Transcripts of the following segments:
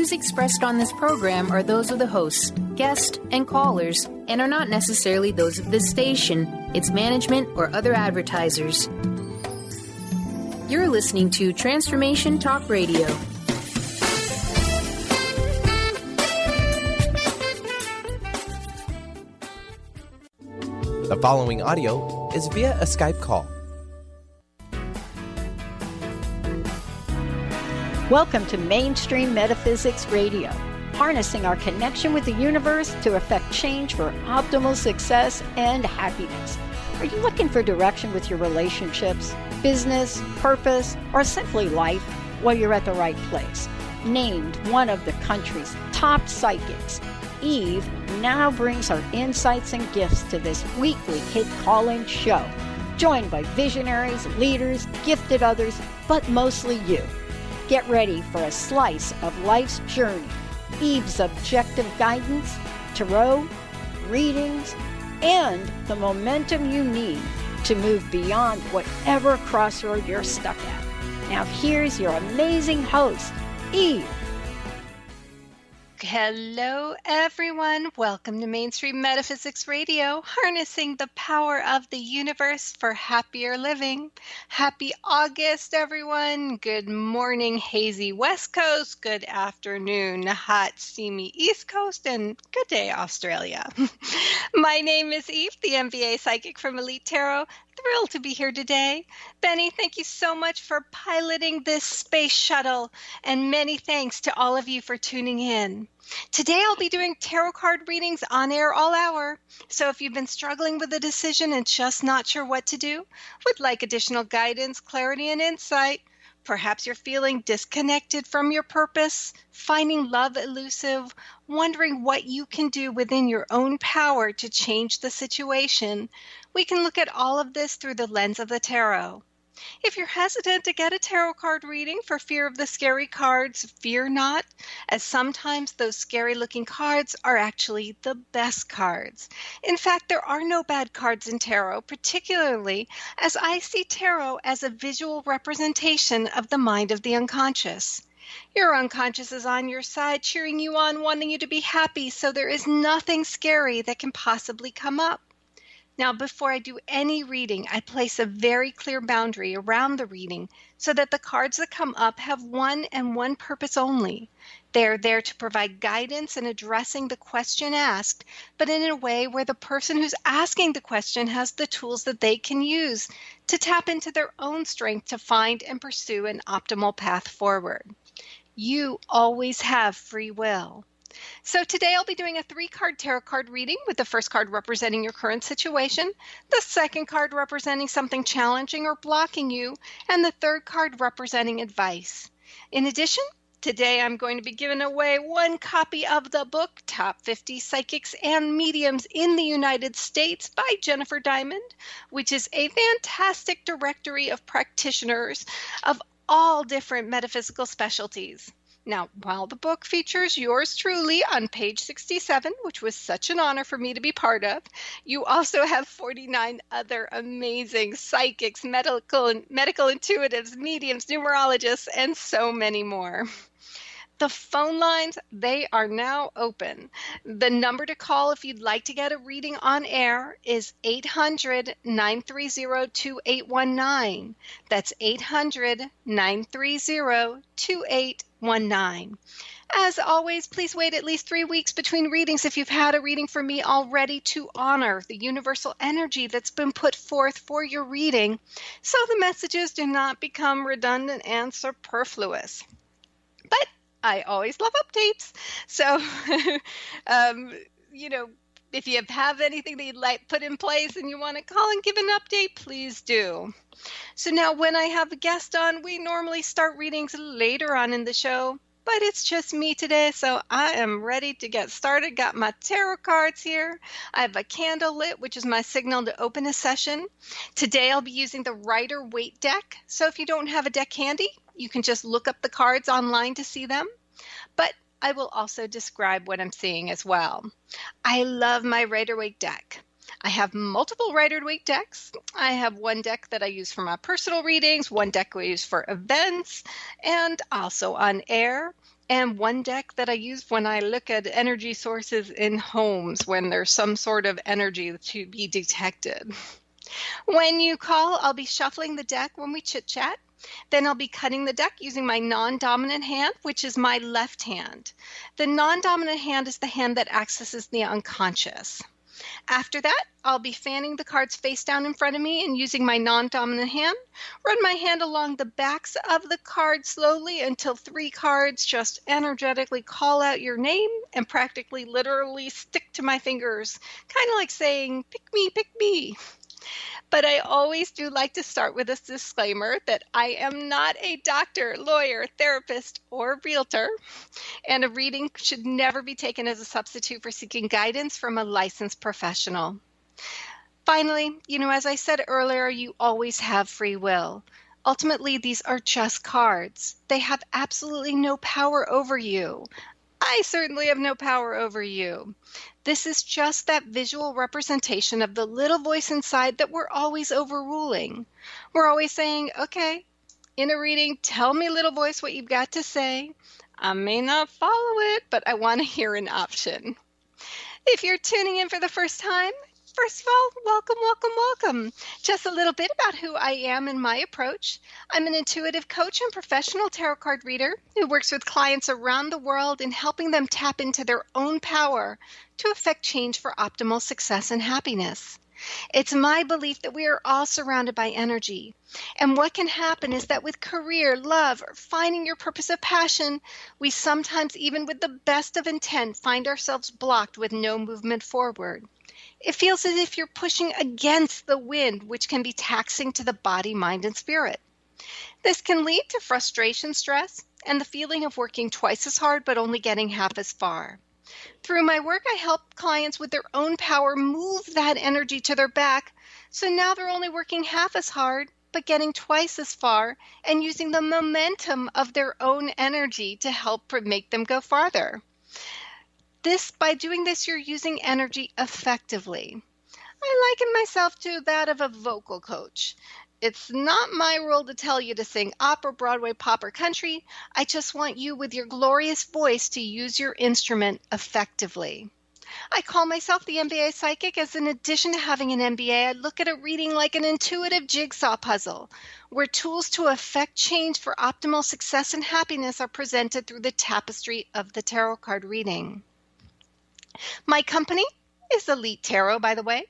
views expressed on this program are those of the hosts, guests, and callers, and are not necessarily those of this station, its management, or other advertisers. You're listening to Transformation Talk Radio. The following audio is via a Skype call. Welcome to Mainstream Metaphysics Radio, harnessing our connection with the universe to effect change for optimal success and happiness. Are you looking for direction with your relationships, business, purpose, or simply life? Well, you're at the right place. Named one of the country's top psychics, Eve now brings her insights and gifts to this weekly hit call-in show, joined by visionaries, leaders, gifted others, but mostly you. Get ready for a slice of life's journey, Eve's objective guidance, tarot, readings, and the momentum you need to move beyond whatever crossroad you're stuck at. Now here's your amazing host, Eve. Hello, everyone. Welcome to Mainstream Metaphysics Radio, harnessing the power of the universe for happier living. Happy August, everyone. Good morning, hazy West Coast. Good afternoon, hot, steamy East Coast. And good day, Australia. My name is Eve, the MBA psychic from Elite Tarot. Thrilled to be here today. Benny, thank you so much for piloting this space shuttle, and many thanks to all of you for tuning in. Today I'll be doing tarot card readings on air all hour, so if you've been struggling with a decision and just not sure what to do, would like additional guidance, clarity, and insight, perhaps you're feeling disconnected from your purpose, finding love elusive, wondering what you can do within your own power to change the situation, we can look at all of this through the lens of the tarot. If you're hesitant to get a tarot card reading for fear of the scary cards, fear not, as sometimes those scary-looking cards are actually the best cards. In fact, there are no bad cards in tarot, particularly as I see tarot as a visual representation of the mind of the unconscious. Your unconscious is on your side, cheering you on, wanting you to be happy, so there is nothing scary that can possibly come up. Now, before I do any reading, I place a very clear boundary around the reading so that the cards that come up have one and one purpose only. They are there to provide guidance in addressing the question asked, but in a way where the person who's asking the question has the tools that they can use to tap into their own strength to find and pursue an optimal path forward. You always have free will. So today I'll be doing a 3-card tarot card reading with the first card representing your current situation, the second card representing something challenging or blocking you, and the third card representing advice. In addition, today I'm going to be giving away 1 copy of the book, Top 50 Psychics and Mediums in the United States by Jennifer Diamond, which is a fantastic directory of practitioners of all different metaphysical specialties. Now, while the book features yours truly on page 67, which was such an honor for me to be part of, you also have 49 other amazing psychics, medical intuitives, mediums, numerologists, and so many more. The phone lines, they are now open. The number to call if you'd like to get a reading on air is 800-930-2819. That's 800-930-2819. As always, please wait at least 3 weeks between readings if you've had a reading from me already to honor the universal energy that's been put forth for your reading, so the messages do not become redundant and superfluous. But I always love updates. So, if you have anything that you'd like put in place and you want to call and give an update, please do. So now when I have a guest on, we normally start readings later on in the show, but it's just me today, so I am ready to get started. Got my tarot cards here. I have a candle lit, which is my signal to open a session. Today I'll be using the Rider-Waite deck, so if you don't have a deck handy, you can just look up the cards online to see them. But I will also describe what I'm seeing as well. I love my Rider-Waite deck. I have multiple Rider-Waite decks. I have one deck that I use for my personal readings, one deck I use for events, and also on air, and one deck that I use when I look at energy sources in homes when there's some sort of energy to be detected. When you call, I'll be shuffling the deck when we chit-chat. Then I'll be cutting the deck using my non-dominant hand, which is my left hand. The non-dominant hand is the hand that accesses the unconscious. After that, I'll be fanning the cards face down in front of me and using my non-dominant hand, run my hand along the backs of the cards slowly until 3 cards just energetically call out your name and practically literally stick to my fingers, kind of like saying, pick me, pick me. But I always do like to start with a disclaimer that I am not a doctor, lawyer, therapist, or realtor, and a reading should never be taken as a substitute for seeking guidance from a licensed professional. Finally, as I said earlier, you always have free will. Ultimately, these are just cards. They have absolutely no power over you. I certainly have no power over you. This is just that visual representation of the little voice inside that we're always overruling. We're always saying, okay, in a reading, tell me, little voice, what you've got to say. I may not follow it, but I want to hear an option. If you're tuning in for the first time, first of all, welcome, welcome, welcome. Just a little bit about who I am and my approach. I'm an intuitive coach and professional tarot card reader who works with clients around the world in helping them tap into their own power to affect change for optimal success and happiness. It's my belief that we are all surrounded by energy. And what can happen is that with career, love, or finding your purpose of passion, we sometimes, even with the best of intent, find ourselves blocked with no movement forward. It feels as if you're pushing against the wind, which can be taxing to the body, mind, and spirit. This can lead to frustration, stress, and the feeling of working twice as hard but only getting half as far. Through my work, I help clients with their own power move that energy to their back, so now they're only working half as hard but getting twice as far and using the momentum of their own energy to help make them go farther. By doing this, you're using energy effectively. I liken myself to that of a vocal coach. It's not my role to tell you to sing opera, Broadway, pop, or country. I just want you with your glorious voice to use your instrument effectively. I call myself the MBA psychic as in addition to having an MBA, I look at a reading like an intuitive jigsaw puzzle, where tools to affect change for optimal success and happiness are presented through the tapestry of the tarot card reading. My company is Elite Tarot, by the way.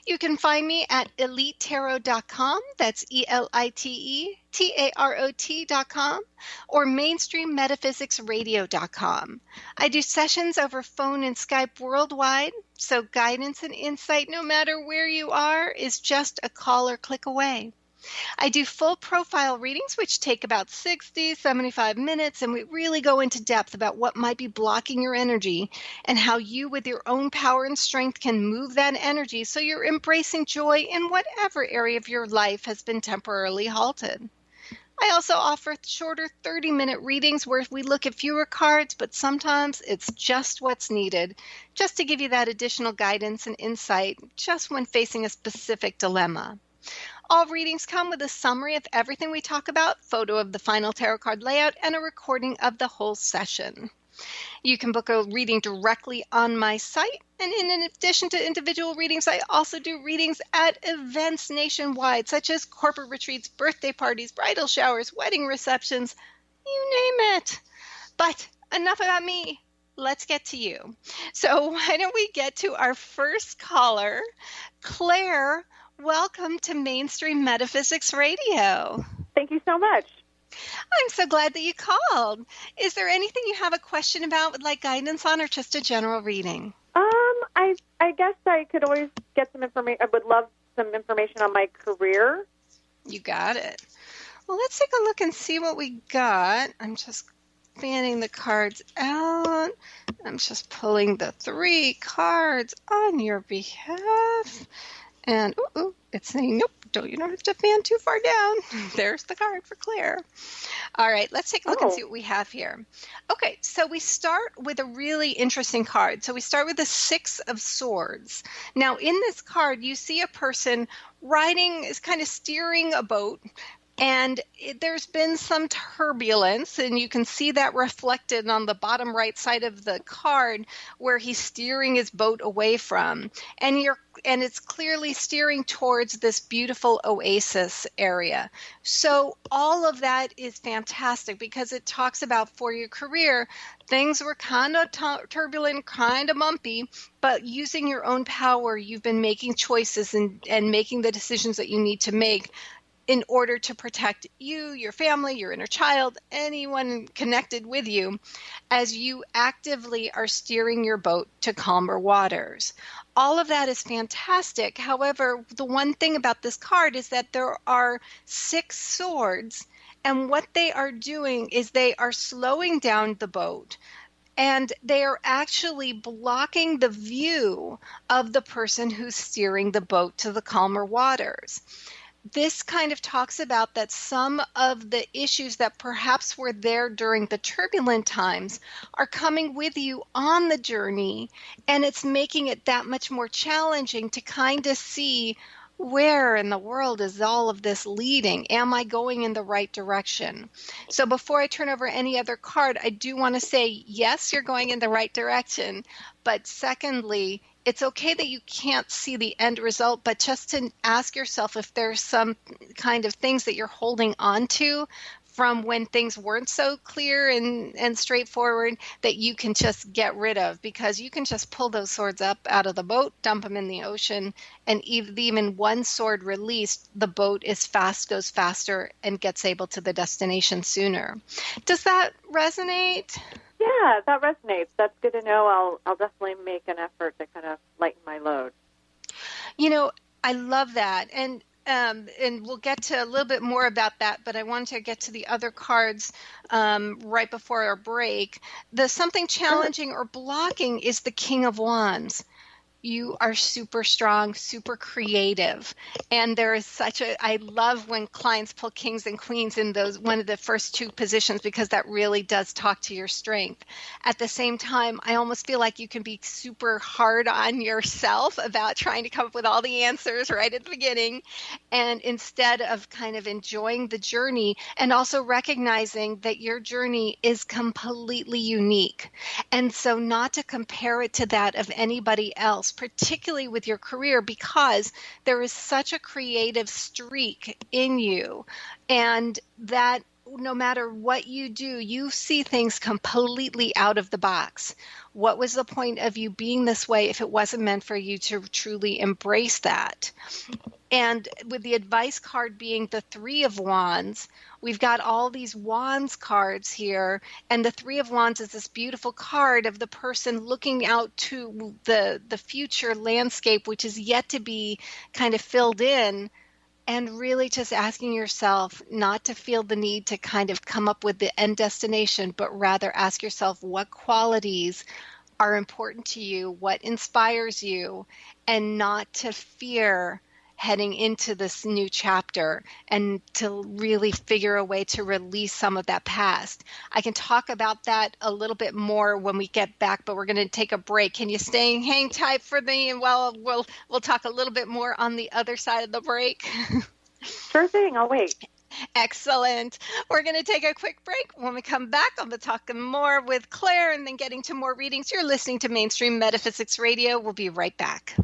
You can find me at elitetarot.com, that's ELITETAROT.com, or mainstream-metaphysics-radio.com. I do sessions over phone and Skype worldwide, so guidance and insight, no matter where you are, is just a call or click away. I do full profile readings, which take about 60, 75 minutes, and we really go into depth about what might be blocking your energy and how you, with your own power and strength, can move that energy so you're embracing joy in whatever area of your life has been temporarily halted. I also offer shorter 30-minute readings where we look at fewer cards, but sometimes it's just what's needed, just to give you that additional guidance and insight just when facing a specific dilemma. All readings come with a summary of everything we talk about, photo of the final tarot card layout, and a recording of the whole session. You can book a reading directly on my site, and in addition to individual readings, I also do readings at events nationwide, such as corporate retreats, birthday parties, bridal showers, wedding receptions, you name it. But enough about me. Let's get to you. So why don't we get to our first caller, Claire. Welcome to Mainstream Metaphysics Radio. Thank you so much. I'm so glad that you called. Is there anything you have a question about, would like guidance on, or just a general reading? I guess I could always get some information. I would love some information on my career. You got it. Well, let's take a look and see what we got. I'm just fanning the cards out. I'm just pulling the 3 cards on your behalf. And it's saying, nope, you don't have to fan too far down. There's the card for Claire. All right, let's take a look and see what we have here. Okay, so we start with a really interesting card. So we start with the Six of Swords. Now, in this card, you see a person is kind of steering a boat. And there's been some turbulence, and you can see that reflected on the bottom right side of the card where he's steering his boat away from. And it's clearly steering towards this beautiful oasis area. So all of that is fantastic because it talks about for your career, things were kind of turbulent, kind of bumpy, but using your own power, you've been making choices and making the decisions that you need to make in order to protect you, your family, your inner child, anyone connected with you, as you actively are steering your boat to calmer waters. All of that is fantastic. However, the one thing about this card is that there are 6 swords, and what they are doing is they are slowing down the boat. And they are actually blocking the view of the person who's steering the boat to the calmer waters. This kind of talks about that some of the issues that perhaps were there during the turbulent times are coming with you on the journey, and it's making it that much more challenging to kind of see where in the world is all of this leading? Am I going in the right direction? So before I turn over any other card, I do want to say, yes, you're going in the right direction. But secondly, it's okay that you can't see the end result, but just to ask yourself if there's some kind of things that you're holding on to from when things weren't so clear and straightforward that you can just get rid of, because you can just pull those swords up out of the boat, dump them in the ocean, and even one sword released, the boat goes faster and gets able to the destination sooner. Does that resonate? Yeah, that resonates. That's good to know. I'll definitely make an effort to kind of lighten my load. I love that. And we'll get to a little bit more about that, but I wanted to get to the other cards right before our break. The something challenging or blocking is the King of Wands. You are super strong, super creative. And there is I love when clients pull kings and queens in one of the first 2 positions, because that really does talk to your strength. At the same time, I almost feel like you can be super hard on yourself about trying to come up with all the answers right at the beginning. And instead of kind of enjoying the journey and also recognizing that your journey is completely unique. And so not to compare it to that of anybody else, particularly with your career, because there is such a creative streak in you, and that no matter what you do, you see things completely out of the box. What was the point of you being this way if it wasn't meant for you to truly embrace that? And with the advice card being the 3 of Wands, we've got all these Wands cards here. And the 3 of Wands is this beautiful card of the person looking out to the future landscape, which is yet to be kind of filled in. And really just asking yourself not to feel the need to kind of come up with the end destination, but rather ask yourself what qualities are important to you, what inspires you, and not to fear heading into this new chapter, and to really figure a way to release some of that past. I can talk about that a little bit more when we get back, but we're going to take a break. Can you hang tight for me, and we'll talk a little bit more on the other side of the break? Sure thing. I'll wait. Excellent. We're going to take a quick break. When we come back, I'll be talking more with Claire and then getting to more readings. You're listening to Mainstream Metaphysics Radio. We'll be right back.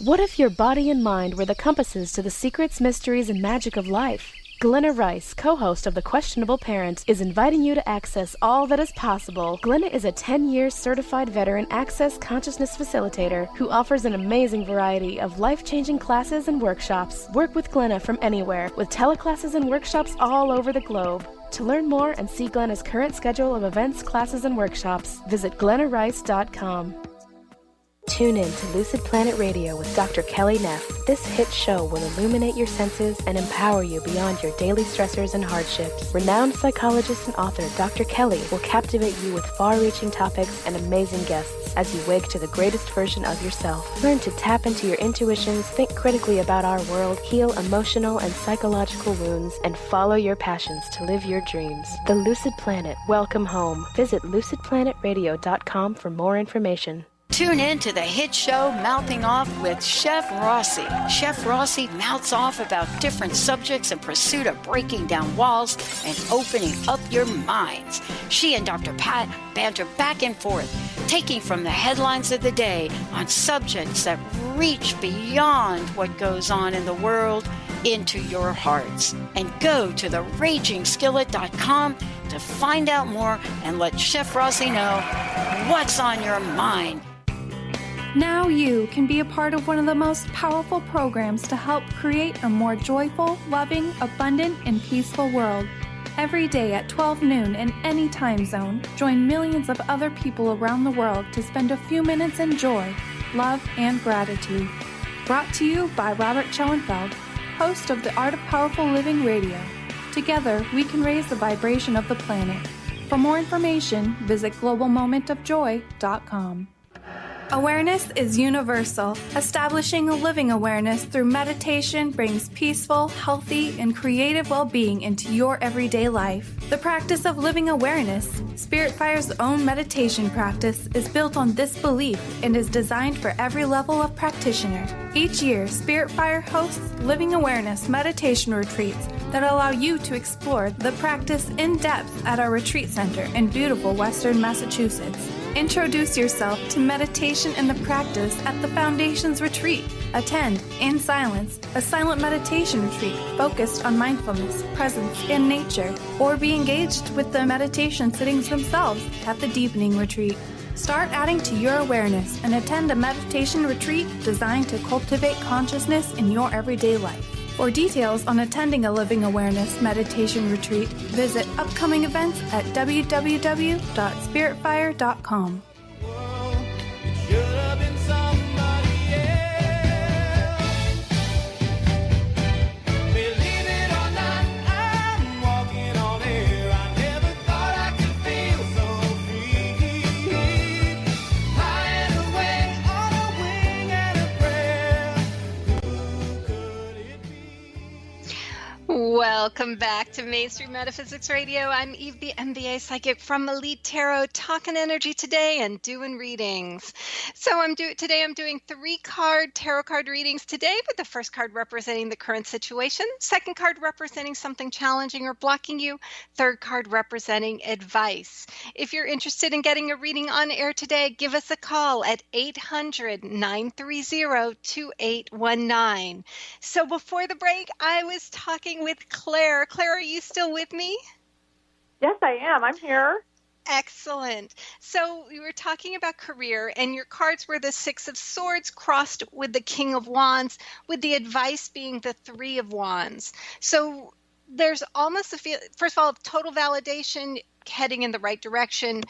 What if your body and mind were the compasses to the secrets, mysteries, and magic of life? Glenna Rice, co-host of The Questionable Parent, is inviting you to access all that is possible. Glenna is a 10-year certified veteran access consciousness facilitator who offers an amazing variety of life-changing classes and workshops. Work with Glenna from anywhere, with teleclasses and workshops all over the globe. To learn more and see Glenna's current schedule of events, classes, and workshops, visit glennarice.com. Tune in to Lucid Planet Radio with Dr. Kelly Neff. This hit show will illuminate your senses and empower you beyond your daily stressors and hardships. Renowned psychologist and author Dr. Kelly will captivate you with far-reaching topics and amazing guests as you wake to the greatest version of yourself. Learn to tap into your intuitions, think critically about our world, heal emotional and psychological wounds, and follow your passions to live your dreams. The Lucid Planet. Welcome home. Visit lucidplanetradio.com for more information. Tune in to the hit show Mouthing Off with Chef Rossi. Chef Rossi mouths off about different subjects in pursuit of breaking down walls and opening up your minds. She and Dr. Pat banter back and forth, taking from the headlines of the day on subjects that reach beyond what goes on in the world into your hearts. And go to theragingskillet.com to find out more and let Chef Rossi know what's on your mind. Now you can be a part of one of the most powerful programs to help create a more joyful, loving, abundant, and peaceful world. Every day at 12 noon in any time zone, join millions of other people around the world to spend a few minutes in joy, love, and gratitude. Brought to you by Robert Schoenfeld, host of the Art of Powerful Living Radio. Together, we can raise the vibration of the planet. For more information, visit globalmomentofjoy.com. Awareness is universal. Establishing a living awareness through meditation brings peaceful, healthy, and creative well-being into your everyday life. The practice of living awareness, Spirit Fire's own meditation practice, is built on this belief and is designed for every level of practitioner. Each year, Spirit Fire hosts living awareness meditation retreats that allow you to explore the practice in depth at our retreat center in beautiful Western Massachusetts. Introduce yourself to meditation and the practice at the Foundation's retreat. Attend, in silence, a silent meditation retreat focused on mindfulness, presence, and nature, or be engaged with the meditation sittings themselves at the Deepening Retreat. Start adding to your awareness and attend a meditation retreat designed to cultivate consciousness in your everyday life. For details on attending a Living Awareness meditation retreat, visit upcoming events at www.spiritfire.com. Welcome back to Mainstream Metaphysics Radio. I'm Eve, the MBA psychic from Elite Tarot, talking energy today and doing readings. So today I'm doing 3-card tarot card readings today, with the first card representing the current situation, second card representing something challenging or blocking you, third card representing advice. If you're interested in getting a reading on air today, give us a call at 800-930-2819. So before the break, I was talking with Claire. Claire, are you still with me? Yes, I am. I'm here. Excellent. So we were talking about career, and your cards were the 6 of Swords crossed with the King of Wands, with the advice being the 3 of Wands. So there's almost a feel, first of all, total validation, heading in the right direction.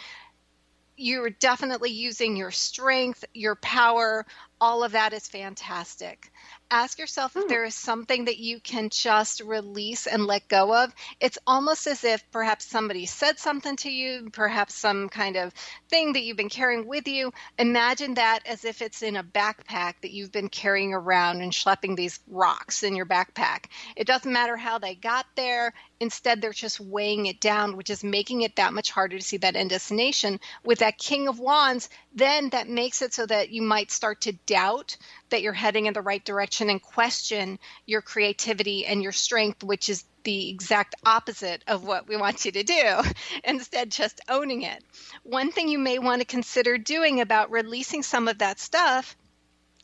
You're definitely using your strength, your power. All of that is fantastic. Ask yourself if there is something that you can just release and let go of. It's almost as if perhaps somebody said something to you, perhaps some kind of thing that you've been carrying with you. Imagine that as if it's in a backpack that you've been carrying around and schlepping these rocks in your backpack. It doesn't matter how they got there. Instead, they're just weighing it down, which is making it that much harder to see that end destination. With that King of Wands, then that makes it so that you might start to doubt that you're heading in the right direction and question your creativity and your strength, which is the exact opposite of what we want you to do. Instead, just owning it. One thing you may want to consider doing about releasing some of that stuff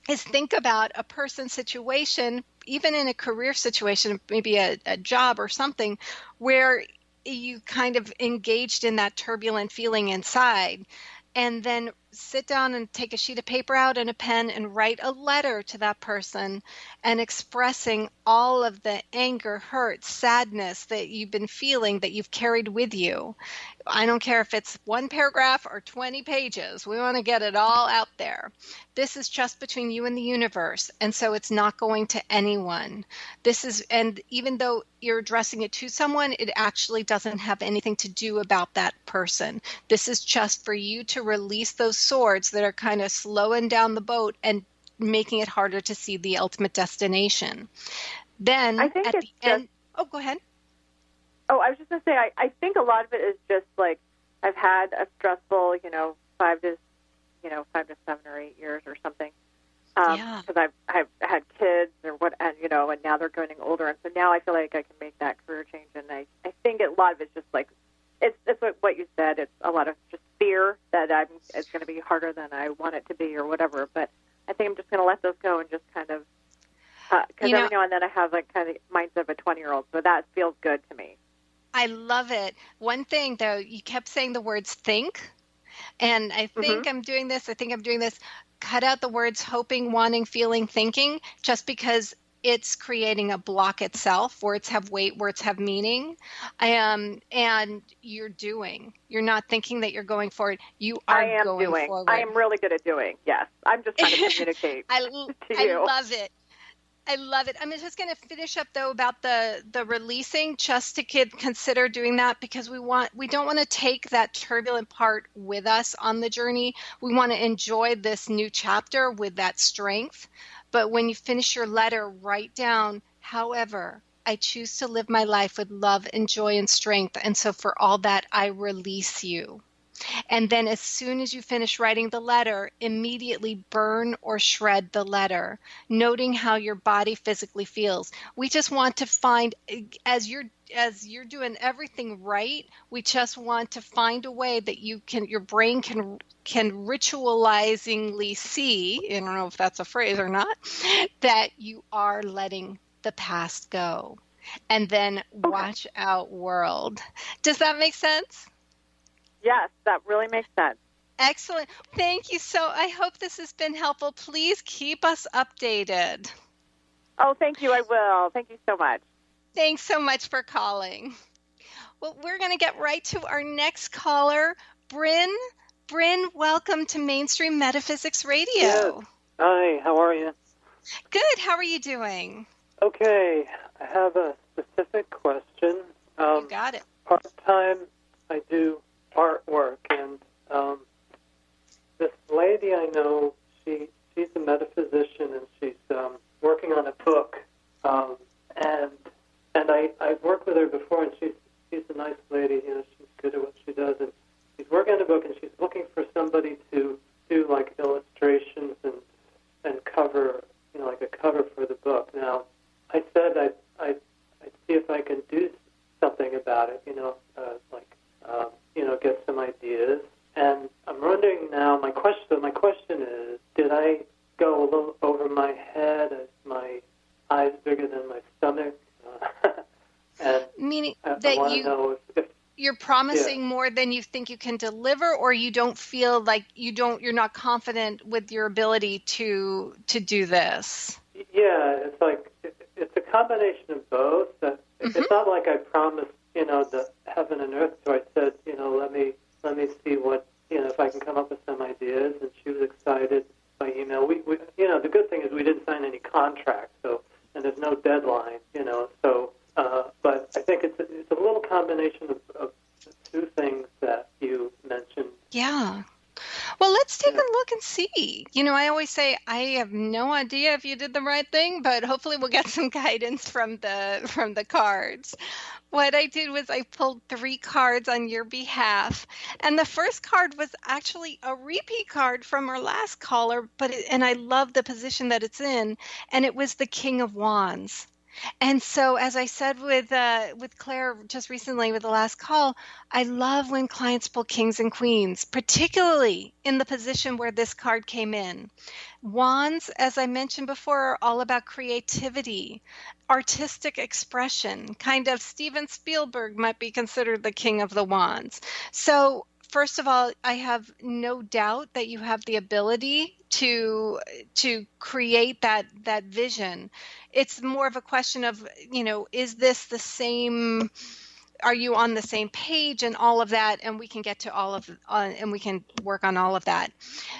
is think about a person's situation, even in a career situation, maybe a job or something, where you kind of engaged in that turbulent feeling inside. And then sit down and take a sheet of paper out and a pen and write a letter to that person and expressing all of the anger, hurt, sadness that you've been feeling that you've carried with you. I don't care if it's one paragraph or 20 pages. We want to get it all out there. This is just between you and the universe. And so it's not going to anyone. And even though you're addressing it to someone, it actually doesn't have anything to do about that person. This is just for you to release those swords that are kind of slowing down the boat and making it harder to see the ultimate destination. Then I think at the end, go ahead. Oh, I was just going to say, I think a lot of it is just like I've had a stressful, 5 to 7 or 8 years or something. Because I've had kids and now they're getting older, and so now I feel like I can make that career change. And I think a lot of it's just like it's what you said. It's a lot of just fear that it's going to be harder than I want it to be or whatever. But I think I'm just going to let those go and just kind of because every now and then I have like kind of mindset of a 20-year-old, so that feels good to me. I love it. One thing, though, you kept saying the words think, and I think I'm doing this. I think I'm doing this. Cut out the words hoping, wanting, feeling, thinking, just because it's creating a block itself. Words have weight, words have meaning. And you're doing. You're not thinking that you're going forward. You are going forward. I am really good at doing, yes. I'm just trying to communicate to you. I love it. I love it. I'm just going to finish up, though, about the releasing, just to consider doing that, because we don't want to take that turbulent part with us on the journey. We want to enjoy this new chapter with that strength. But when you finish your letter, write down, however, I choose to live my life with love and joy and strength. And so for all that, I release you. And then as soon as you finish writing the letter, immediately burn or shred the letter, noting how your body physically feels. We just want to find, as you're doing everything right, we just want to find a way that your brain can ritualizingly see, I don't know if that's a phrase or not, that you are letting the past go. And then watch out, world. Does that make sense? Yes, that really makes sense. Excellent. Thank you. So I hope this has been helpful. Please keep us updated. Oh, thank you. I will. Thank you so much. Thanks so much for calling. Well, we're going to get right to our next caller, Bryn. Bryn, welcome to Mainstream Metaphysics Radio. Yes. Hi, how are you? Good. How are you doing? Okay. I have a specific question. You got it. Part-time, I do artwork, and this lady I know, she's a metaphysician, and she's working on a book, and I've worked with her before, and she's a nice lady, she's good at what she does, and she's working on a book, and she's looking for somebody to do like illustrations and cover, like a cover for the book. Now, I said I'd see if I can do something about it, get some ideas. And I'm wondering now, my question is, did I go a little over my head? Is my eyes bigger than my stomach? And meaning I that want to know if you're promising more than you think you can deliver, or you don't feel like you're not confident with your ability to do this? Yeah, it's like, it's a combination of both. It's not like I promised, the heaven and earth. So I said, let me see what, if I can come up with some ideas. And she was excited by email. We the good thing is we didn't sign any contract, and there's no deadline, but I think it's a little combination of the two things that you mentioned. Yeah. Well, let's take a look and see. I always say I have no idea if you did the right thing, but hopefully we'll get some guidance from the cards. What I did was I pulled 3 cards on your behalf, and the first card was actually a repeat card from our last caller, and I love the position that it's in, and it was the King of Wands. And so, as I said with Claire just recently with the last call, I love when clients pull kings and queens, particularly in the position where this card came in. Wands, as I mentioned before, are all about creativity, artistic expression. Kind of Steven Spielberg might be considered the king of the wands. So first of all, I have no doubt that you have the ability to create that vision. It's more of a question of, is this the same? Are you on the same page and all of that? And we can get to all of, and we can work on all of that.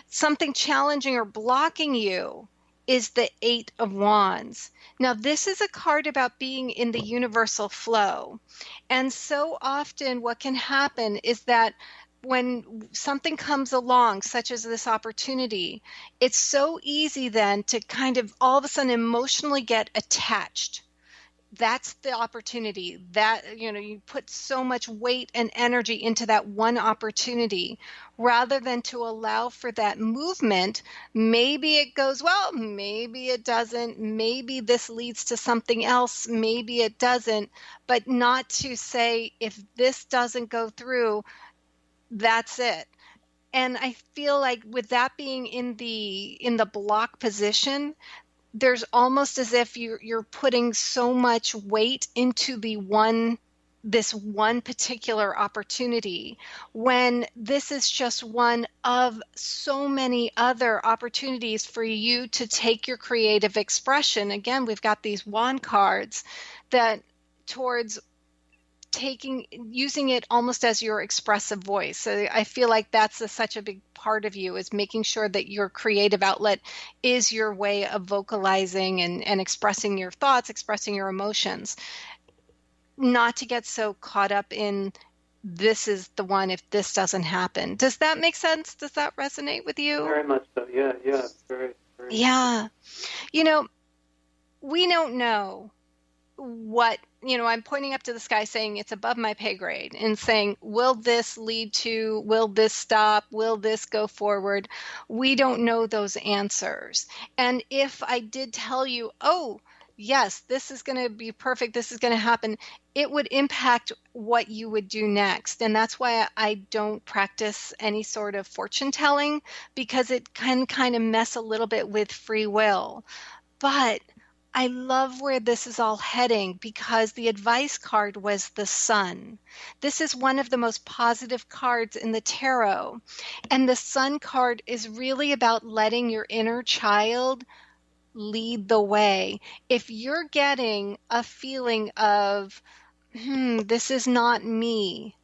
Something challenging or blocking you is the Eight of Wands. Now, this is a card about being in the universal flow. And so often what can happen is that when something comes along, such as this opportunity, it's so easy then to kind of all of a sudden emotionally get attached. That's the opportunity that, you put so much weight and energy into that one opportunity rather than to allow for that movement. Maybe it goes well, maybe it doesn't, maybe this leads to something else, maybe it doesn't, but not to say, if this doesn't go through, that's it. And I feel like with that being in the block position, there's almost as if you're putting so much weight into this one particular opportunity, when this is just one of so many other opportunities for you to take your creative expression. Again, we've got these wand cards that towards using it almost as your expressive voice. So I feel like that's such a big part of you, is making sure that your creative outlet is your way of vocalizing and expressing your thoughts, expressing your emotions. Not to get so caught up in, this is the one if this doesn't happen. Does that make sense? Does that resonate with you? Very much so. Yeah. Very. Yeah. We don't know what, I'm pointing up to the sky saying it's above my pay grade and saying, will this lead to, will this stop, will this go forward? We don't know those answers. And if I did tell you, oh, yes, this is going to be perfect, this is going to happen, it would impact what you would do next. And that's why I don't practice any sort of fortune telling, because it can kind of mess a little bit with free will. But I love where this is all heading, because the advice card was the Sun. This is one of the most positive cards in the tarot. And the Sun card is really about letting your inner child lead the way. If you're getting a feeling of, this is not me,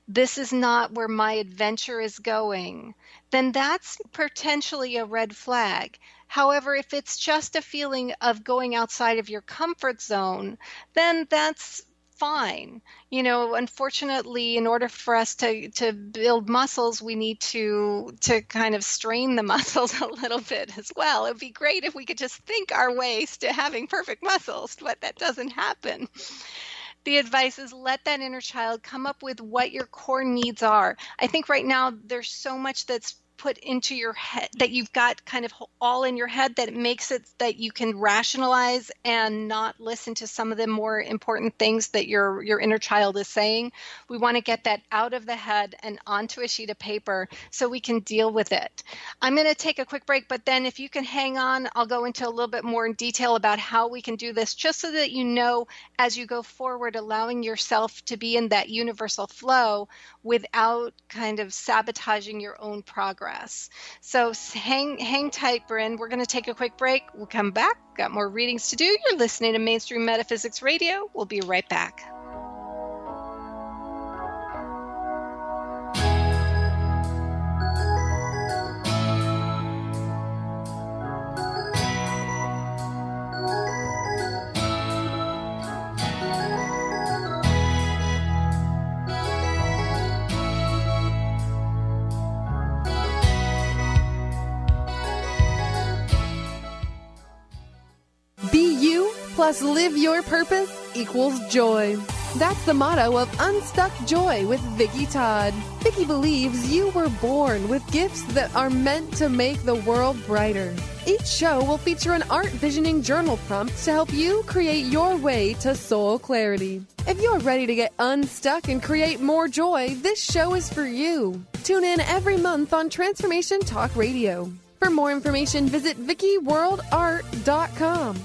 this is not where my adventure is going, then that's potentially a red flag. However, if it's just a feeling of going outside of your comfort zone, then that's fine. Unfortunately, in order for us to build muscles, we need to kind of strain the muscles a little bit as well. It would be great if we could just think our ways to having perfect muscles, but that doesn't happen. The advice is let that inner child come up with what your core needs are. I think right now there's so much that's put into your head that you've got kind of all in your head that makes it that you can rationalize and not listen to some of the more important things that your inner child is saying. We want to get that out of the head and onto a sheet of paper so we can deal with it. I'm going to take a quick break, but then if you can hang on, I'll go into a little bit more in detail about how we can do this, just so that you know, as you go forward, allowing yourself to be in that universal flow without kind of sabotaging your own progress. So hang tight, Bryn. We're going to take a quick break. We'll come back. Got more readings to do. You're listening to Mainstream Metaphysics Radio. We'll be right back. Plus live your purpose equals joy. That's the motto of Unstuck Joy with Vicki Todd. Vicki believes you were born with gifts that are meant to make the world brighter. Each show will feature an art visioning journal prompt to help you create your way to soul clarity. If you're ready to get unstuck and create more joy, this show is for you. Tune in every month on Transformation Talk Radio. For more information, visit VickiWorldArt.com.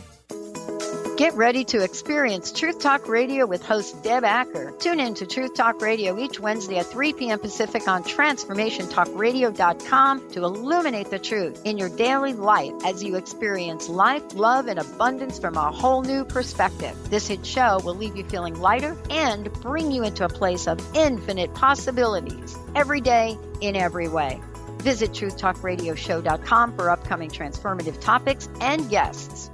Get ready to experience Truth Talk Radio with host Deb Acker. Tune in to Truth Talk Radio each Wednesday at 3 p.m. Pacific on TransformationTalkRadio.com to illuminate the truth in your daily life as you experience life, love, and abundance from a whole new perspective. This hit show will leave you feeling lighter and bring you into a place of infinite possibilities every day in every way. Visit TruthTalkRadioshow.com for upcoming transformative topics and guests.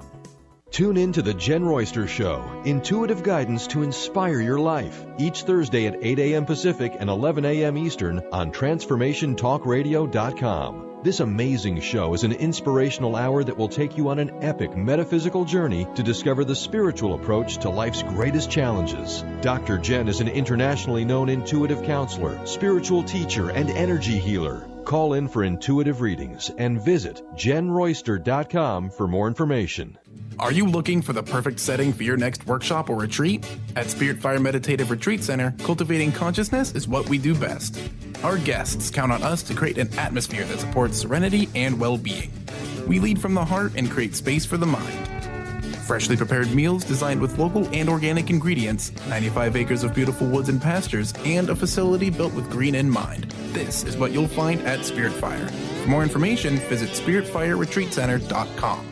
Tune in to The Jen Royster Show, intuitive guidance to inspire your life, each Thursday at 8 a.m. Pacific and 11 a.m. Eastern on TransformationTalkRadio.com. This amazing show is an inspirational hour that will take you on an epic metaphysical journey to discover the spiritual approach to life's greatest challenges. Dr. Jen is an internationally known intuitive counselor, spiritual teacher, and energy healer. Call in for intuitive readings and visit JenRoyster.com for more information. Are you looking for the perfect setting for your next workshop or retreat? At Spirit Fire Meditative Retreat Center, cultivating consciousness is what we do best. Our guests count on us to create an atmosphere that supports serenity and well-being. We lead from the heart and create space for the mind. Freshly prepared meals designed with local and organic ingredients, 95 acres of beautiful woods and pastures, and a facility built with green in mind. This is what you'll find at Spirit Fire. For more information, visit SpiritFireRetreatCenter.com.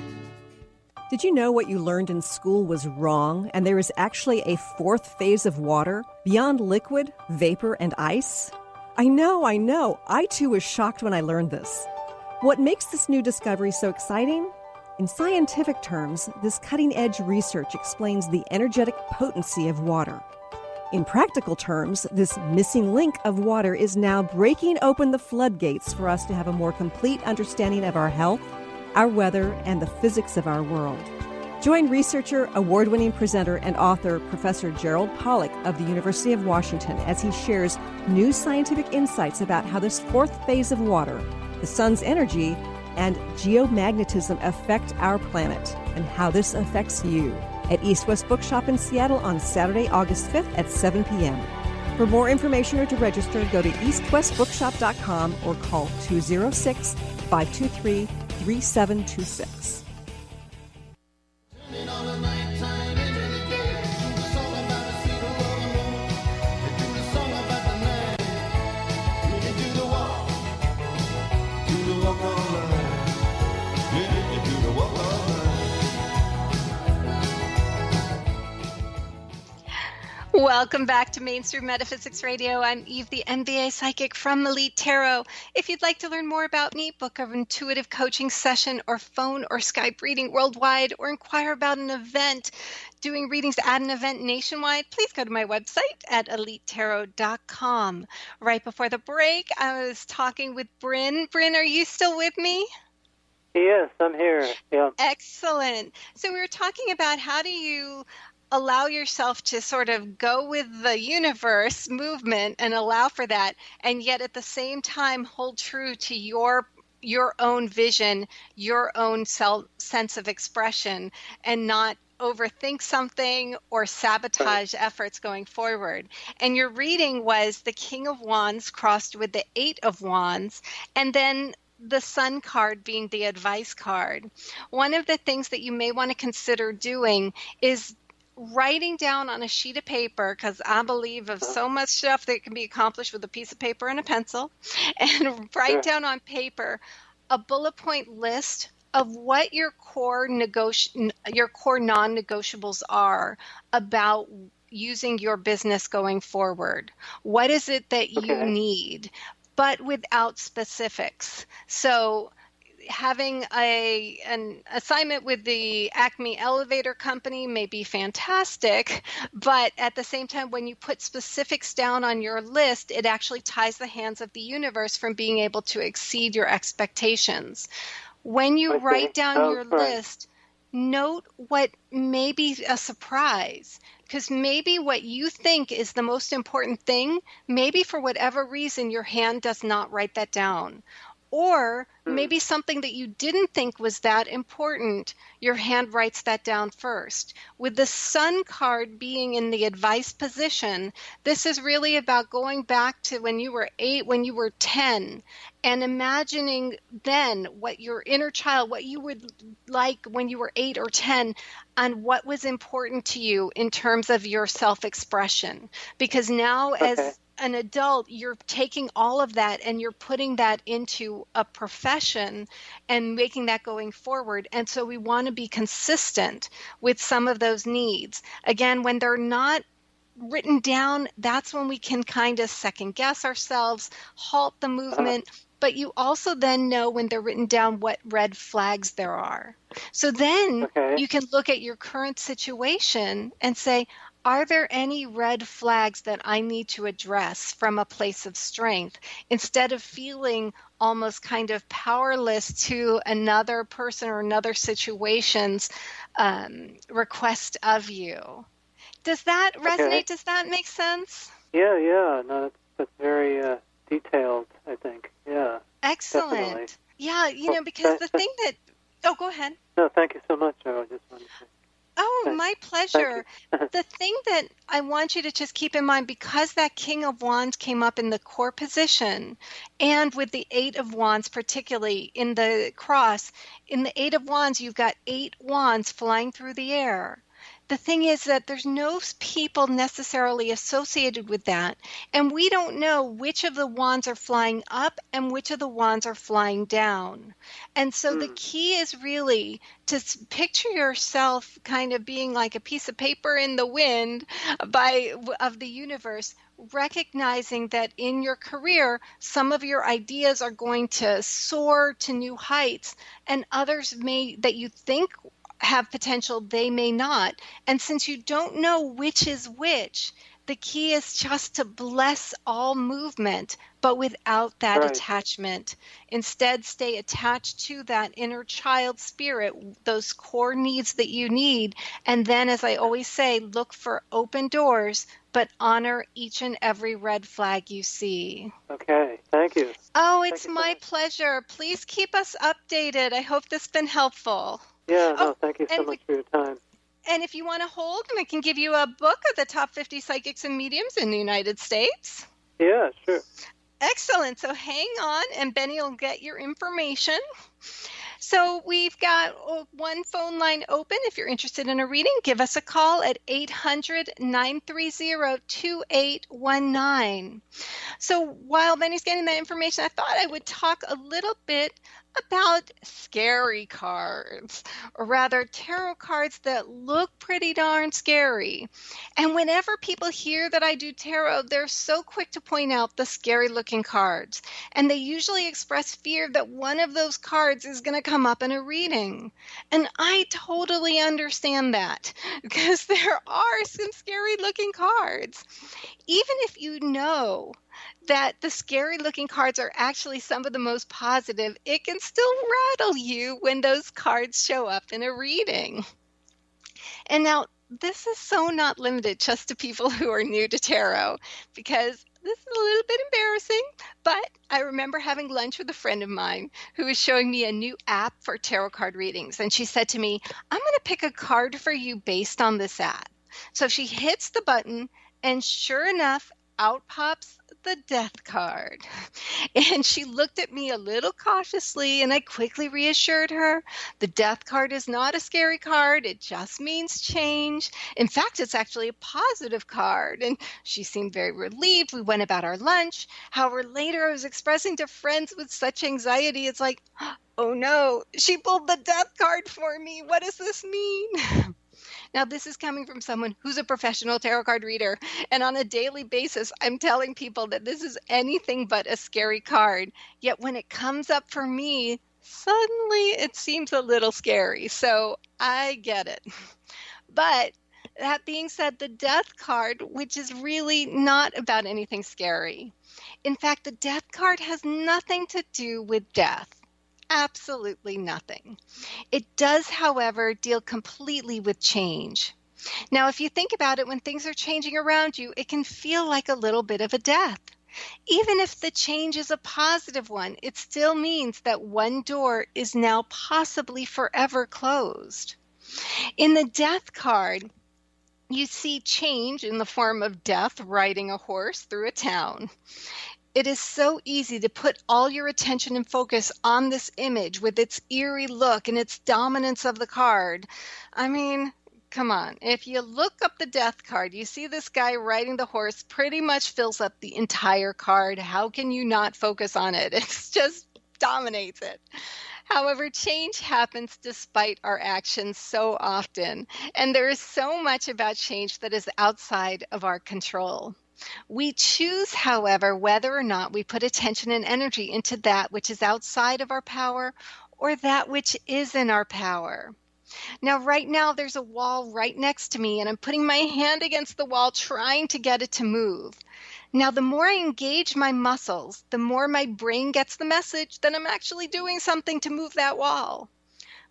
Did you know what you learned in school was wrong, and there is actually a fourth phase of water beyond liquid, vapor, and ice? I know. I too was shocked when I learned this. What makes this new discovery so exciting? In scientific terms, this cutting-edge research explains the energetic potency of water. In practical terms, this missing link of water is now breaking open the floodgates for us to have a more complete understanding of our health, our weather, and the physics of our world. Join researcher, award-winning presenter, and author Professor Gerald Pollack of the University of Washington as he shares new scientific insights about how this fourth phase of water, the sun's energy, and geomagnetism affect our planet, and how this affects you, at East West Bookshop in Seattle on Saturday, August 5th at 7 p.m. For more information or to register, go to eastwestbookshop.com or call 206-523-3726. Welcome back to Mainstream Metaphysics Radio. I'm Eve, the MBA Psychic from Elite Tarot. If you'd like to learn more about me, book an intuitive coaching session or phone or Skype reading worldwide, or inquire about an event, doing readings at an event nationwide, please go to my website at elitetarot.com. Right before the break, I was talking with Bryn. Bryn, are you still with me? Yes, I'm here. Yeah. Excellent. So we were talking about how do you allow yourself to sort of go with the universe movement and allow for that, and yet at the same time hold true to your own vision, your own sense of expression, and not overthink something or sabotage efforts going forward. And your reading was the King of Wands crossed with the Eight of Wands, and then the Sun card being the advice card. One of the things that you may want to consider doing is writing down on a sheet of paper, because I believe of so much stuff that can be accomplished with a piece of paper and a pencil, and write down on paper a bullet point list of what your core non-negotiables are about using your business going forward. What is it that you need, but without specifics. So having an assignment with the Acme Elevator Company may be fantastic, but at the same time, when you put specifics down on your list, it actually ties the hands of the universe from being able to exceed your expectations. When you write down your list, note what may be a surprise, because maybe what you think is the most important thing, maybe for whatever reason your hand does not write that down. Or maybe something that you didn't think was that important, your hand writes that down first. With the Sun card being in the advice position, this is really about going back to when you were 8, when you were 10, and imagining then what your inner child, what you would like when you were 8 or 10, and what was important to you in terms of your self-expression. Because now as an adult, you're taking all of that and you're putting that into a profession and making that going forward. And so we want to be consistent with some of those needs. Again, when they're not written down, that's when we can kind of second guess ourselves, halt the movement. But you also then know when they're written down what red flags there are. So then you can look at your current situation and say, are there any red flags that I need to address from a place of strength instead of feeling almost kind of powerless to another person or another situation's request of you? Does that resonate? Does that make sense? Yeah. No, that's very detailed, I think. Yeah. Excellent. Definitely. Yeah, because the thing that... Oh, go ahead. No, thank you so much. I just wanted to... Oh, my pleasure. The thing that I want you to just keep in mind, because that King of Wands came up in the core position, and with the 8 of Wands, particularly in the cross, in the 8 of Wands, you've got 8 wands flying through the air. The thing is that there's no people necessarily associated with that, and we don't know which of the wands are flying up and which of the wands are flying down. And so the key is really to picture yourself kind of being like a piece of paper in the wind of the universe, recognizing that in your career, some of your ideas are going to soar to new heights, and others that you think have potential, they may not. And since you don't know which is which, the key is just to bless all movement, but without that attachment. Instead, stay attached to that inner child spirit, those core needs that you need. And then, as I always say, look for open doors, but honor each and every red flag you see. Okay, thank you. Oh, it's my pleasure. Please keep us updated. I hope this has been helpful. Yeah, no, thank you so much for your time. And if you want to hold, I can give you a book of the top 50 psychics and mediums in the United States. Yeah, sure. Excellent. So hang on, and Benny will get your information. So we've got one phone line open. If you're interested in a reading, give us a call at 800-930-2819. So while Benny's getting that information, I thought I would talk a little bit about scary cards, or rather tarot cards that look pretty darn scary. And whenever people hear that I do tarot, they're so quick to point out the scary looking cards. And they usually express fear that one of those cards is going to come up in a reading. And I totally understand that, because there are some scary looking cards. Even if you know that the scary looking cards are actually some of the most positive, it can still rattle you when those cards show up in a reading. And now, this is so not limited just to people who are new to tarot, because this is a little bit embarrassing, but I remember having lunch with a friend of mine who was showing me a new app for tarot card readings. And she said to me, I'm going to pick a card for you based on this app. So she hits the button, and sure enough, out pops the death card. And she looked at me a little cautiously, and I quickly reassured her, the death card is not a scary card. It just means change. In fact, it's actually a positive card. And she seemed very relieved. We went about our lunch. However, later I was expressing to friends with such anxiety, it's like, oh no, she pulled the death card for me. What does this mean? Now, this is coming from someone who's a professional tarot card reader, and on a daily basis, I'm telling people that this is anything but a scary card. Yet when it comes up for me, suddenly it seems a little scary. So I get it. But that being said, the death card, which is really not about anything scary. In fact, the death card has nothing to do with death. Absolutely nothing. It does, however, deal completely with change. Now, if you think about it, when things are changing around you, it can feel like a little bit of a death. Even if the change is a positive one, it still means that one door is now possibly forever closed. In the death card, you see change in the form of death riding a horse through a town. It is so easy to put all your attention and focus on this image with its eerie look and its dominance of the card. I mean, come on. If you look up the death card, you see this guy riding the horse pretty much fills up the entire card. How can you not focus on it? It just dominates it. However, change happens despite our actions so often, and there is so much about change that is outside of our control. We choose, however, whether or not we put attention and energy into that which is outside of our power or that which is in our power. Now, right now, there's a wall right next to me, and I'm putting my hand against the wall trying to get it to move. Now, the more I engage my muscles, the more my brain gets the message that I'm actually doing something to move that wall.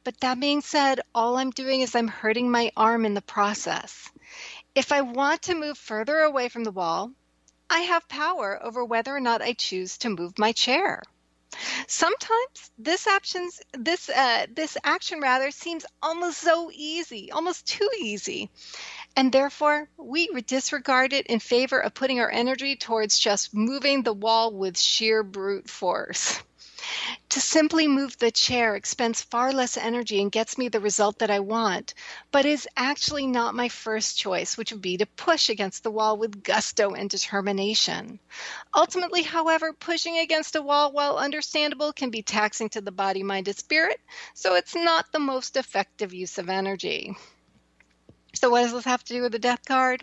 But that being said, all I'm doing is I'm hurting my arm in the process. If I want to move further away from the wall, I have power over whether or not I choose to move my chair. Sometimes this action seems almost so easy, almost too easy, and therefore we disregard it in favor of putting our energy towards just moving the wall with sheer brute force. To simply move the chair expends far less energy and gets me the result that I want, but is actually not my first choice, which would be to push against the wall with gusto and determination. Ultimately, however, pushing against a wall, while understandable, can be taxing to the body, mind, and spirit, so it's not the most effective use of energy. So what does this have to do with the death card?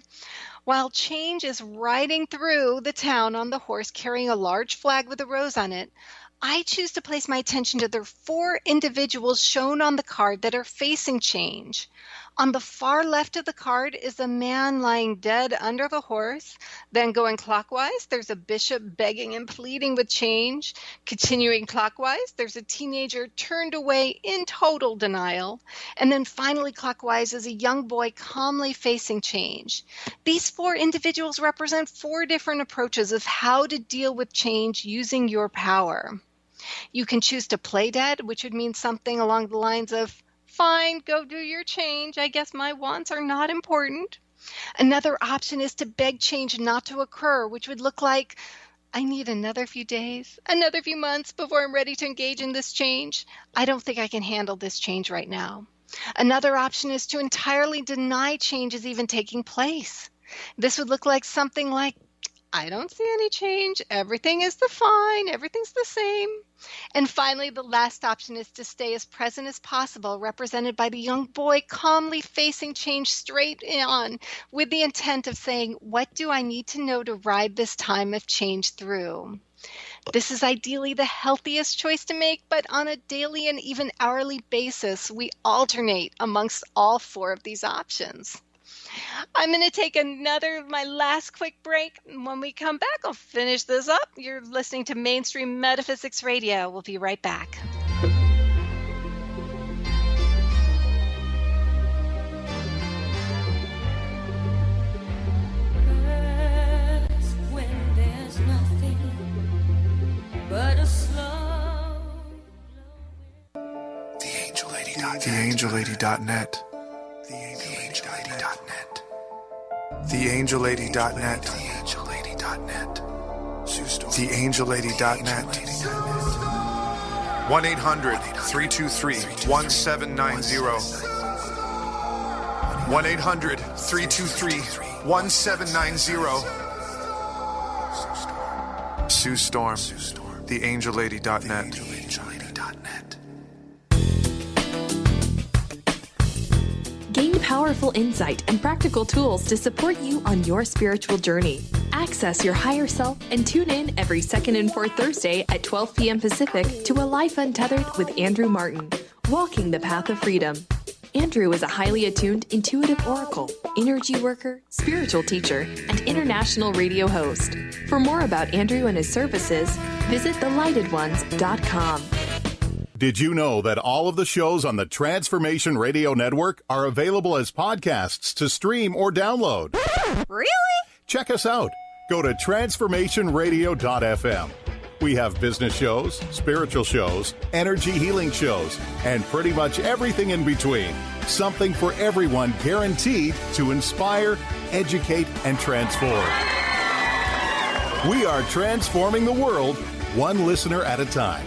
While change is riding through the town on the horse carrying a large flag with a rose on it, I choose to place my attention to the 4 individuals shown on the card that are facing change. On the far left of the card is a man lying dead under the horse. Then going clockwise, there's a bishop begging and pleading with change. Continuing clockwise, there's a teenager turned away in total denial. And then finally clockwise is a young boy calmly facing change. These 4 individuals represent 4 different approaches of how to deal with change using your power. You can choose to play dead, which would mean something along the lines of, fine, go do your change. I guess my wants are not important. Another option is to beg change not to occur, which would look like, I need another few days, another few months before I'm ready to engage in this change. I don't think I can handle this change right now. Another option is to entirely deny change is even taking place. This would look like something like, I don't see any change. Everything is fine. Everything's the same. And finally, the last option is to stay as present as possible, represented by the young boy calmly facing change straight on with the intent of saying, what do I need to know to ride this time of change through? This is ideally the healthiest choice to make, but on a daily and even hourly basis, we alternate amongst all 4 of these options. I'm going to take my last quick break. When we come back, I'll finish this up. You're listening to Mainstream Metaphysics Radio. We'll be right back. When there's nothing but a slow. TheAngelLady.net. TheAngelLady.net. TheAngelLady.net. 1-800-323-1790. 1-800-323-1790. Sue Storm. TheAngelLady.net. Gain powerful insight and practical tools to support you on your spiritual journey. Access your higher self and tune in every second and fourth Thursday at 12 p.m. Pacific to A Life Untethered with Andrew Martin, Walking the Path of Freedom. Andrew is a highly attuned, intuitive oracle, energy worker, spiritual teacher, and international radio host. For more about Andrew and his services, visit thelightedones.com. Did you know that all of the shows on the Transformation Radio Network are available as podcasts to stream or download? Really? Check us out. Go to transformationradio.fm. We have business shows, spiritual shows, energy healing shows, and pretty much everything in between. Something for everyone, guaranteed to inspire, educate, and transform. We are transforming the world, one listener at a time.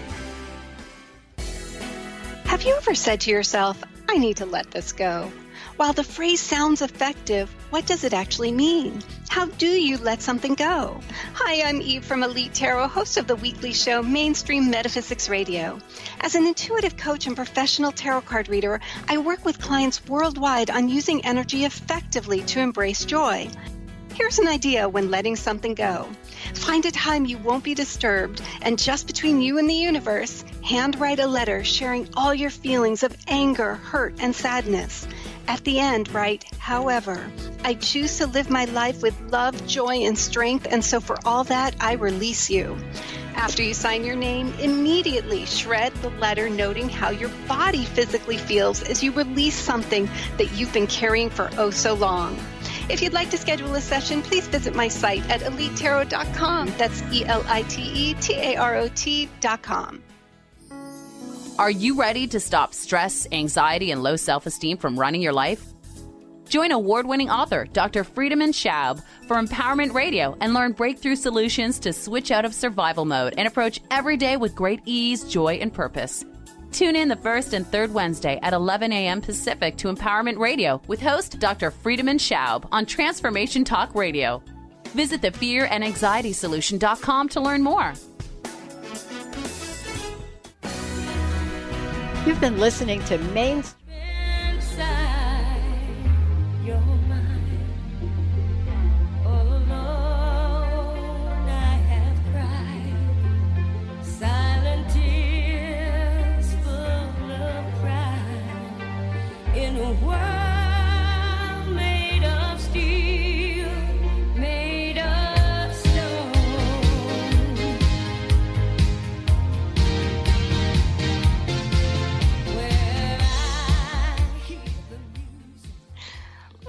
Have you ever said to yourself, I need to let this go? While the phrase sounds effective, what does it actually mean? How do you let something go? Hi, I'm Eve from Elite Tarot, host of the weekly show Mainstream Metaphysics Radio. As an intuitive coach and professional tarot card reader, I work with clients worldwide on using energy effectively to embrace joy. Here's an idea when letting something go. Find a time you won't be disturbed, and just between you and the universe, handwrite a letter sharing all your feelings of anger, hurt, and sadness. At the end, write, however, I choose to live my life with love, joy, and strength, and so for all that, I release you. After you sign your name, immediately shred the letter noting how your body physically feels as you release something that you've been carrying for oh so long. If you'd like to schedule a session, please visit my site at elitetarot.com. That's ELITETAROT.com. Are you ready to stop stress, anxiety, and low self-esteem from running your life? Join award-winning author Dr. Friedemann Schaub for Empowerment Radio and learn breakthrough solutions to switch out of survival mode and approach every day with great ease, joy, and purpose. Tune in the first and third Wednesday at 11 a.m. Pacific to Empowerment Radio with host Dr. Friedemann Schaub on Transformation Talk Radio. Visit thefearandanxietysolution.com to learn more. You've been listening to Mainstream. In a world made of steel, made of stone, where I hear the music.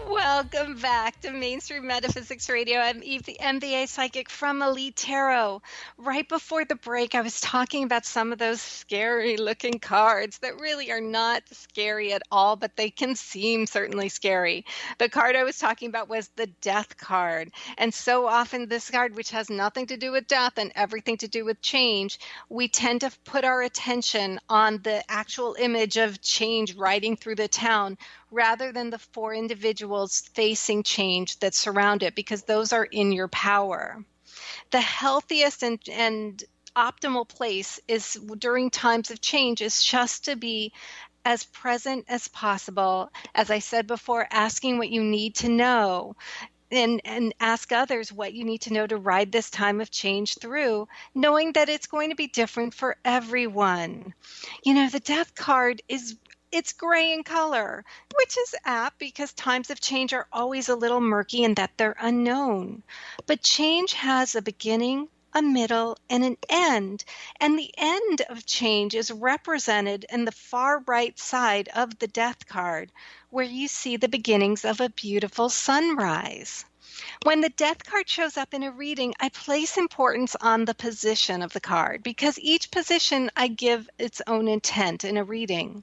Welcome back to Mainstream Metaphysics Radio. I'm Eve, the MBA psychic from Elite Tarot. Right before the break, I was talking about some of those scary-looking cards that really are not scary at all, but they can seem certainly scary. The card I was talking about was the Death card. And so often this card, which has nothing to do with death and everything to do with change, we tend to put our attention on the actual image of change riding through the town rather than the four individuals facing change that surround it, because those are in your power. The healthiest and optimal place is during times of change is just to be as present as possible. As I said before, asking what you need to know and ask others what you need to know to ride this time of change through, knowing that it's going to be different for everyone. You know, the Death card it's gray in color, which is apt because times of change are always a little murky in that they're unknown. But change has a beginning, a middle, and an end. And the end of change is represented in the far right side of the Death card, where you see the beginnings of a beautiful sunrise. When the Death card shows up in a reading, I place importance on the position of the card because each position I give its own intent in a reading.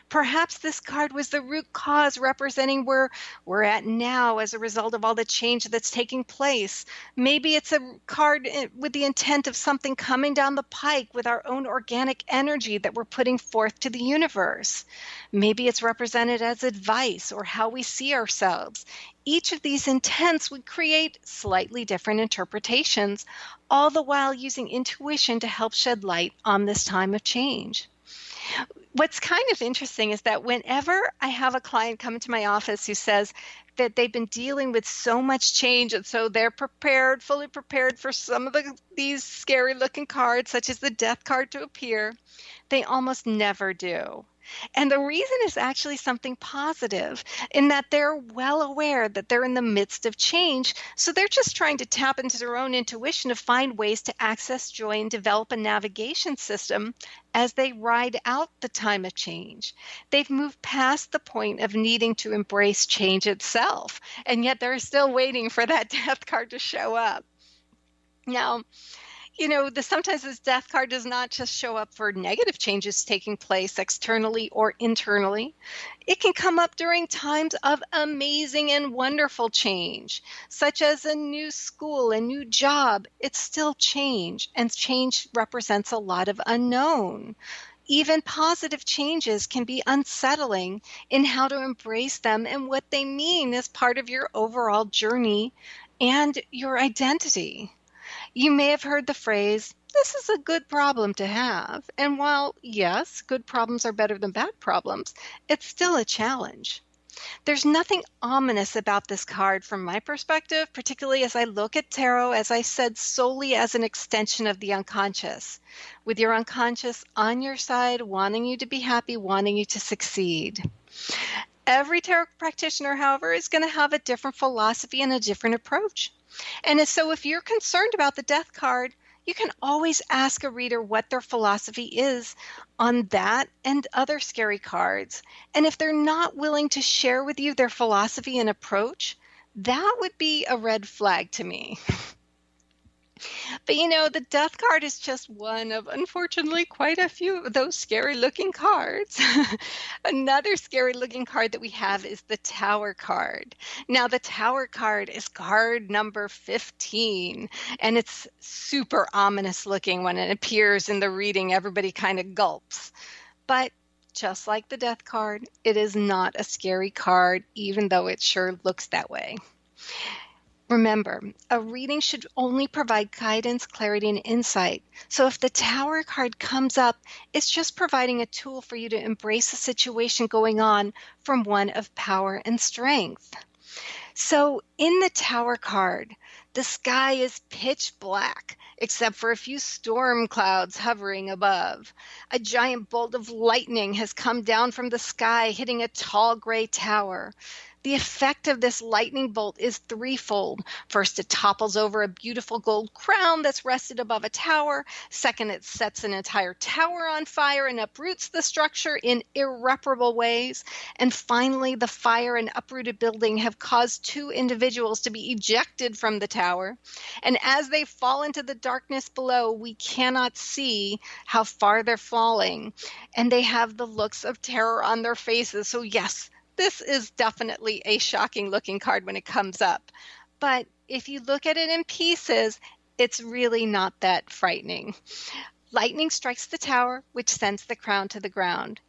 Perhaps this card was the root cause representing where we're at now as a result of all the change that's taking place. Maybe it's a card with the intent of something coming down the pike with our own organic energy that we're putting forth to the universe. Maybe it's represented as advice or how we see ourselves. Each of these intents would create slightly different interpretations, all the while using intuition to help shed light on this time of change. What's kind of interesting is that whenever I have a client come into my office who says that they've been dealing with so much change and so they're prepared, fully prepared for some of these scary looking cards, such as the Death card, to appear, they almost never do. And the reason is actually something positive in that they're well aware that they're in the midst of change. So they're just trying to tap into their own intuition to find ways to access joy and develop a navigation system as they ride out the time of change. They've moved past the point of needing to embrace change itself, and yet they're still waiting for that Death card to show up. Now, sometimes this death card does not just show up for negative changes taking place externally or internally. It can come up during times of amazing and wonderful change, such as a new school, a new job. It's still change, and change represents a lot of unknown. Even positive changes can be unsettling in how to embrace them and what they mean as part of your overall journey and your identity. You may have heard the phrase, "This is a good problem to have." And while, yes, good problems are better than bad problems, it's still a challenge. There's nothing ominous about this card from my perspective, particularly as I look at tarot, as I said, solely as an extension of the unconscious, with your unconscious on your side, wanting you to be happy, wanting you to succeed. Every tarot practitioner, however, is going to have a different philosophy and a different approach. And so if you're concerned about the death card, you can always ask a reader what their philosophy is on that and other scary cards. And if they're not willing to share with you their philosophy and approach, that would be a red flag to me. But the death card is just one of, unfortunately, quite a few of those scary looking cards. Another scary looking card that we have is the Tower card. Now, the Tower card is card number 15, and it's super ominous looking when it appears in the reading. Everybody kind of gulps. But just like the death card, it is not a scary card, even though it sure looks that way. Remember, a reading should only provide guidance, clarity, and insight. So if the Tower card comes up, it's just providing a tool for you to embrace the situation going on from one of power and strength. So in the Tower card, the sky is pitch black, except for a few storm clouds hovering above. A giant bolt of lightning has come down from the sky, hitting a tall gray tower. The effect of this lightning bolt is threefold. First, it topples over a beautiful gold crown that's rested above a tower. Second, it sets an entire tower on fire and uproots the structure in irreparable ways. And finally, the fire and uprooted building have caused two individuals to be ejected from the tower. And as they fall into the darkness below, we cannot see how far they're falling. And they have the looks of terror on their faces. So yes, this is definitely a shocking looking card when it comes up. But if you look at it in pieces, it's really not that frightening. Lightning strikes the tower, which sends the crown to the ground.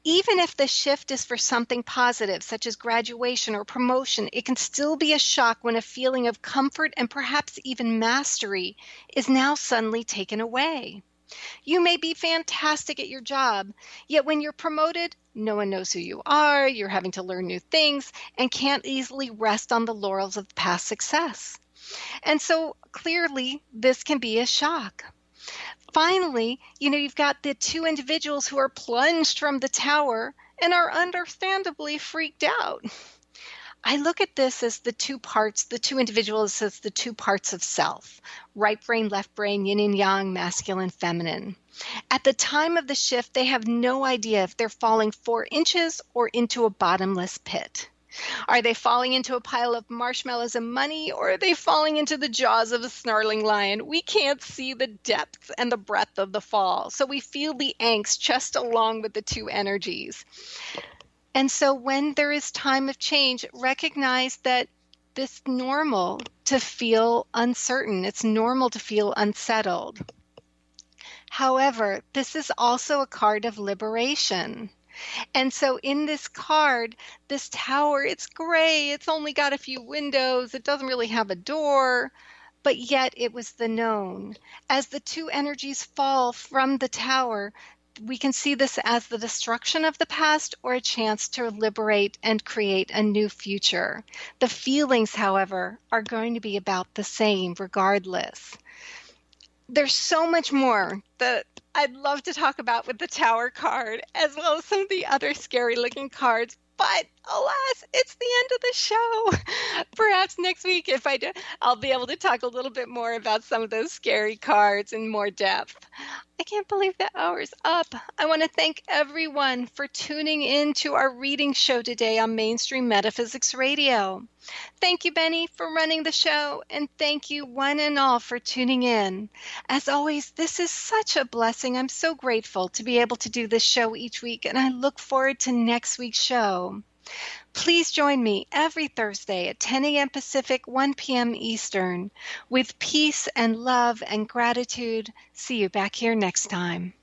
Even if the shift is for something positive, such as graduation or promotion, it can still be a shock when a feeling of comfort and perhaps even mastery is now suddenly taken away. You may be fantastic at your job, yet when you're promoted, no one knows who you are, you're having to learn new things, and can't easily rest on the laurels of past success. And so clearly, this can be a shock. Finally, you've got the two individuals who are plunged from the tower and are understandably freaked out. I look at this as the two individuals as the two parts of self, right brain, left brain, yin and yang, masculine, feminine. At the time of the shift, they have no idea if they're falling 4 inches or into a bottomless pit. Are they falling into a pile of marshmallows and money, or are they falling into the jaws of a snarling lion? We can't see the depth and the breadth of the fall, so we feel the angst just along with the two energies. And so when there is time of change, recognize that it's normal to feel uncertain. It's normal to feel unsettled. However, this is also a card of liberation. And so in this card, this tower, it's gray. It's only got a few windows. It doesn't really have a door. But yet it was the known. As the two energies fall from the tower, we can see this as the destruction of the past or a chance to liberate and create a new future. The feelings, however, are going to be about the same regardless. There's so much more that I'd love to talk about with the Tower card, as well as some of the other scary looking cards. But alas, it's the end of the show. Perhaps next week, if I do, I'll be able to talk a little bit more about some of those scary cards in more depth. I can't believe the hour's up. I want to thank everyone for tuning in to our reading show today on Mainstream Metaphysics Radio. Thank you, Benny, for running the show, and thank you one and all for tuning in. As always, this is such a blessing. I'm so grateful to be able to do this show each week, and I look forward to next week's show. Please join me every Thursday at 10 a.m. Pacific, 1 p.m. Eastern. With peace and love and gratitude, see you back here next time.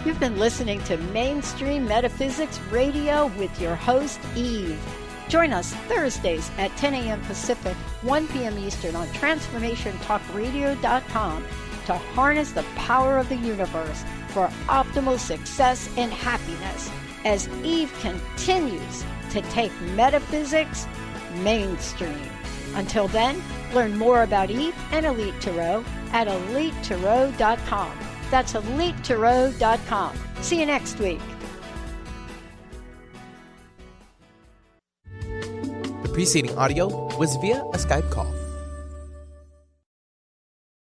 You've been listening to Mainstream Metaphysics Radio with your host, Eve. Join us Thursdays at 10 a.m. Pacific, 1 p.m. Eastern on TransformationTalkRadio.com to harness the power of the universe for optimal success and happiness as Eve continues to take metaphysics mainstream. Until then, learn more about Eve and Elite Tarot at EliteTarot.com. That's EliteTarot.com. See you next week. The preceding audio was via a Skype call.